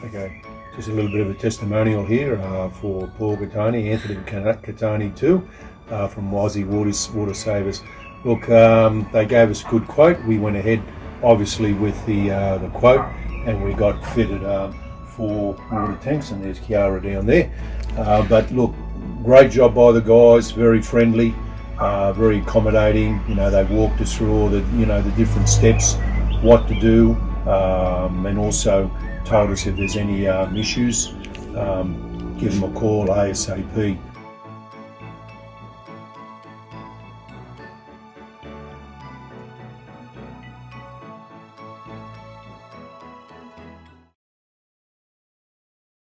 Okay, just a little bit of a testimonial here for Paul Catani, Anthony Catani too, from Aussie Water Savers. Look, they gave us a good quote. We went ahead, obviously, with the quote, and we got fitted 4 water tanks, and there's Kiara down there. But look, great job by the guys, very friendly, very accommodating. You know, they walked us through all the, the different steps, what to do, and also told us if there's any issues, give them a call ASAP.